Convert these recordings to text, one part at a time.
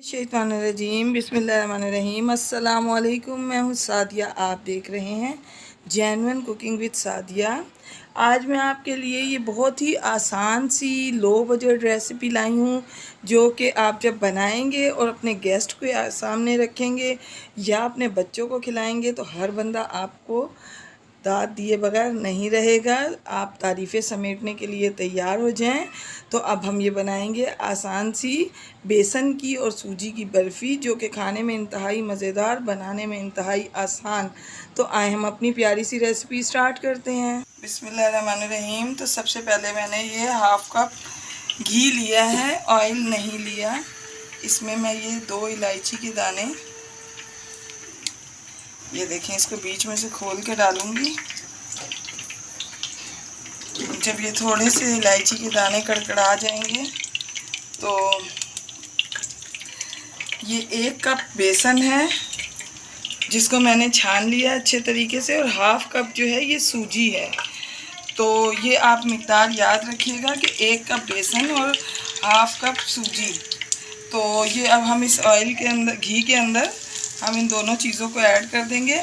शैतानुर्रजीम बिस्मिल्लाहिर्रहमानिर्रहीम अस्सलाम वालेकुम। मैं हूँ सादिया, आप देख रहे हैं जेन्युइन कुकिंग विद सादिया। आज मैं आपके लिए ये बहुत ही आसान सी लो बजट रेसिपी लाई हूँ, जो कि आप जब बनाएंगे और अपने गेस्ट को सामने रखेंगे या अपने बच्चों को खिलाएंगे तो हर बंदा आपको दाद दिए बगैर नहीं रहेगा। आप तारीफ़ें समेटने के लिए तैयार हो जाएं। तो अब हम ये बनाएंगे आसान सी बेसन की और सूजी की बर्फ़ी, जो कि खाने में इंतहाई मज़ेदार, बनाने में इंतहाई आसान। तो आए हम अपनी प्यारी सी रेसिपी स्टार्ट करते हैं। बिस्मिल्लाहिर्रहमानिर्रहीम। तो सबसे पहले मैंने ये हाफ़ कप घी लिया है, ऑयल नहीं लिया। इसमें मैं ये 2 इलायची के दाने, ये देखें, इसको बीच में से खोल के डालूंगी। जब ये थोड़े से इलायची के दाने कड़कड़ा जाएंगे तो ये 1 कप बेसन है जिसको मैंने छान लिया अच्छे तरीके से, और हाफ़ कप जो है ये सूजी है। तो ये आप मिक़दार याद रखिएगा कि 1 कप बेसन और हाफ़ कप सूजी। तो ये अब हम इस ऑयल के अंदर, घी के अंदर हम इन दोनों चीज़ों को ऐड कर देंगे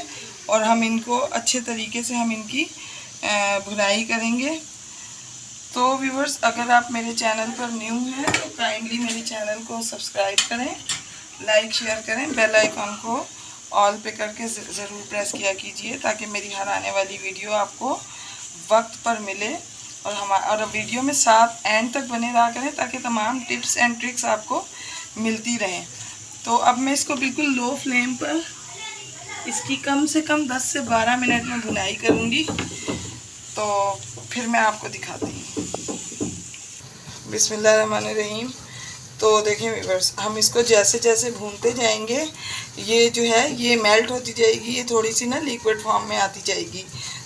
और हम इनको अच्छे तरीके से हम इनकी भुनाई करेंगे। तो व्यूअर्स, अगर आप मेरे चैनल पर न्यू हैं तो काइंडली मेरे चैनल को सब्सक्राइब करें, लाइक शेयर करें, बेल आइकॉन को ऑल पे करके ज़रूर प्रेस किया कीजिए ताकि मेरी हर आने वाली वीडियो आपको वक्त पर मिले। और वीडियो में साथ एंड तक बने रहा करें ताकि तमाम टिप्स एंड ट्रिक्स आपको मिलती रहें। तो अब मैं इसको बिल्कुल लो फ्लेम पर इसकी कम से कम 10 से 12 मिनट में भुनाई करूँगी। तो फिर मैं आपको दिखाती हूँ। बिस्मिल्लाहिर्रहमानिर्रहीम। तो देखें व्यूअर्स, हम इसको जैसे जैसे भूनते जाएंगे ये जो है ये मेल्ट होती जाएगी, ये थोड़ी सी ना लिक्विड फॉर्म में आती जाएगी।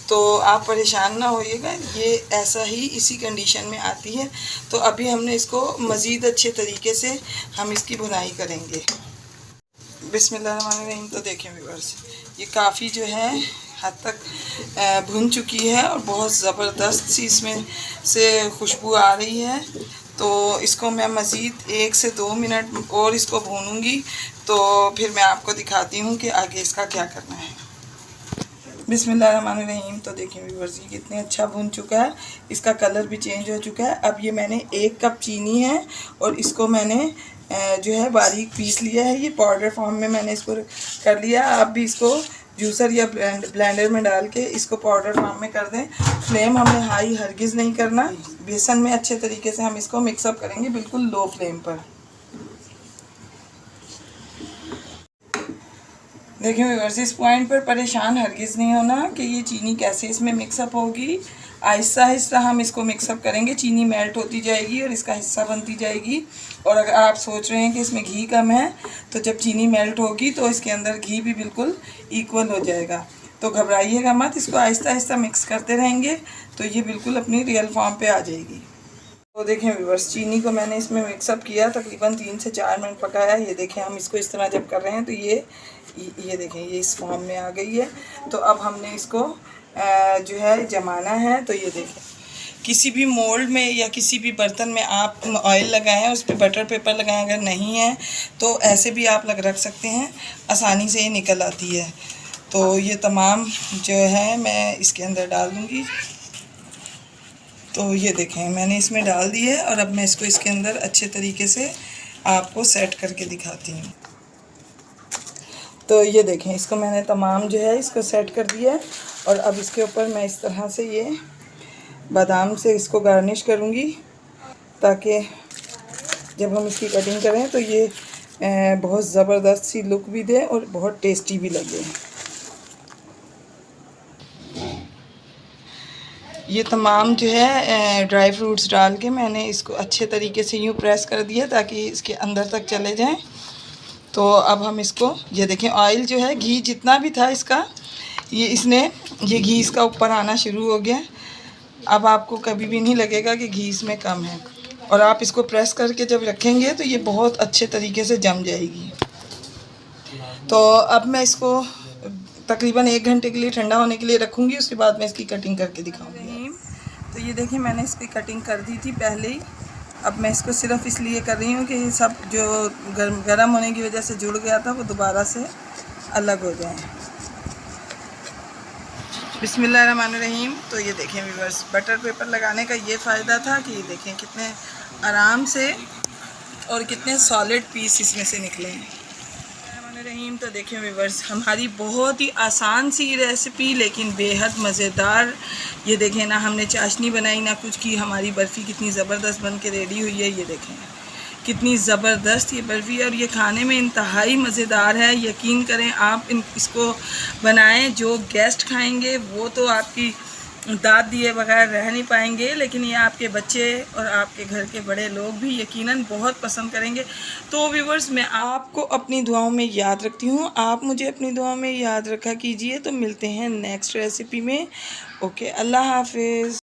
तो आप परेशान ना होइएगा, ये ऐसा ही इसी कंडीशन में आती है। तो अभी हमने इसको मज़ीद अच्छे तरीके से हम इसकी भुनाई करेंगे। बिस्मिल्लाहिर्रहमानिर्रहीम। तो देखें व्यूअर्स, ये काफ़ी जो है हद तक भुन चुकी है और बहुत ज़बरदस्त सी इसमें से खुशबू आ रही है। तो इसको मैं मज़ीद 1 से 2 मिनट और इसको भूनूंगी। तो फिर मैं आपको दिखाती हूँ कि आगे इसका क्या करना है। बिस्मिल्लाहिर्रहमानिर्रहीम। तो देखिए व्यूअर्स, ये कितने अच्छा भुन चुका है, इसका कलर भी चेंज हो चुका है। अब ये मैंने 1 कप चीनी है और इसको मैंने जो है बारीक पीस लिया है। ये पाउडर फॉर्म में मैंने इसको कर लिया। आप भी इसको जूसर या ब्लेंडर में डाल के इसको पाउडर फॉर्म में कर दें। फ्लेम हमें हाई हरगिज़ नहीं करना। बेसन में अच्छे तरीके से हम इसको मिक्सअप करेंगे, बिल्कुल लो फ्लेम पर। देखिए व्यूअर्स, इस पॉइंट पर परेशान हरगिज़ नहीं होना कि ये चीनी कैसे इसमें मिक्सअप होगी। आहिस्ता आहिस्ता हम इसको मिक्सअप करेंगे, चीनी मेल्ट होती जाएगी और इसका हिस्सा बनती जाएगी। और अगर आप सोच रहे हैं कि इसमें घी कम है, तो जब चीनी मेल्ट होगी तो इसके अंदर घी भी बिल्कुल इक्वल हो जाएगा। तो घबराइएगा मत, इसको आहिस्ता आहिस्ता मिक्स करते रहेंगे तो ये बिल्कुल अपनी रियल फॉर्म पे आ जाएगी। तो देखें व्यूअर्स, चीनी को मैंने इसमें मिक्सअप किया, तकरीबन 3 से 4 मिनट पकाया। ये देखें, हम इसको इस तरह जब कर रहे हैं तो ये देखें, ये इस फॉर्म में आ गई है। तो अब हमने इसको जो है जमाना है। तो ये देखें, किसी भी मोल्ड में या किसी भी बर्तन में आप ऑयल लगाएं, उस पर बटर पेपर लगाएं। अगर नहीं है तो ऐसे भी आप रख सकते हैं, आसानी से ये निकल आती है। तो ये तमाम जो है मैं इसके अंदर डाल दूँगी। तो ये देखें, मैंने इसमें डाल दी है और अब मैं इसको इसके अंदर अच्छे तरीके से आपको सेट करके दिखाती हूँ। तो ये देखें, इसको मैंने तमाम जो है इसको सेट कर दिया है और अब इसके ऊपर मैं इस तरह से ये बादाम से इसको गार्निश करूँगी ताकि जब हम इसकी कटिंग करें तो ये बहुत ज़बरदस्त सी लुक भी दे और बहुत टेस्टी भी लगे। ये तमाम जो है ड्राई फ्रूट्स डाल के मैंने इसको अच्छे तरीके से यूँ प्रेस कर दिया ताकि इसके अंदर तक चले जाएं। तो अब हम इसको, ये देखें, ऑयल जो है, घी जितना भी था इसका, ये घी इसका ऊपर आना शुरू हो गया। अब आपको कभी भी नहीं लगेगा कि घी इसमें कम है। और आप इसको प्रेस करके जब रखेंगे तो ये बहुत अच्छे तरीके से जम जाएगी। तो अब मैं इसको तकरीबन 1 घंटे के लिए ठंडा होने के लिए रखूँगी, उसके बाद मैं इसकी कटिंग करके दिखाऊँगी। तो ये देखिए, मैंने इसकी कटिंग कर दी थी पहले ही। अब मैं इसको सिर्फ इसलिए कर रही हूँ कि ये सब जो गर्म होने की वजह से जुड़ गया था वो दोबारा से अलग हो जाए। बिस्मिल्लाहिर्रहमानिर्रहीम। तो ये देखें व्यूअर्स, बटर पेपर लगाने का ये फ़ायदा था कि ये देखें कितने आराम से और कितने सॉलिड पीस इसमें से निकले हैं। रहीम। तो देखें व्यूअर्स, हमारी बहुत ही आसान सी रेसिपी लेकिन बेहद मज़ेदार। ये देखें ना, हमने चाशनी बनाई ना कुछ की, हमारी बर्फ़ी कितनी ज़बरदस्त बन के रेडी हुई है। ये देखें कितनी ज़बरदस्त ये बर्फ़ी है और ये खाने में इंतहाई मज़ेदार है। यकीन करें आप इसको बनाएं, जो गेस्ट खाएंगे वो तो आपकी दाद दिए बगैर रह नहीं पाएंगे, लेकिन ये आपके बच्चे और आपके घर के बड़े लोग भी यकीनन बहुत पसंद करेंगे। तो व्यूअर्स, मैं आपको अपनी दुआओं में याद रखती हूँ, आप मुझे अपनी दुआओं में याद रखा कीजिए। तो मिलते हैं नेक्स्ट रेसिपी में। ओके, अल्लाह हाफिज़।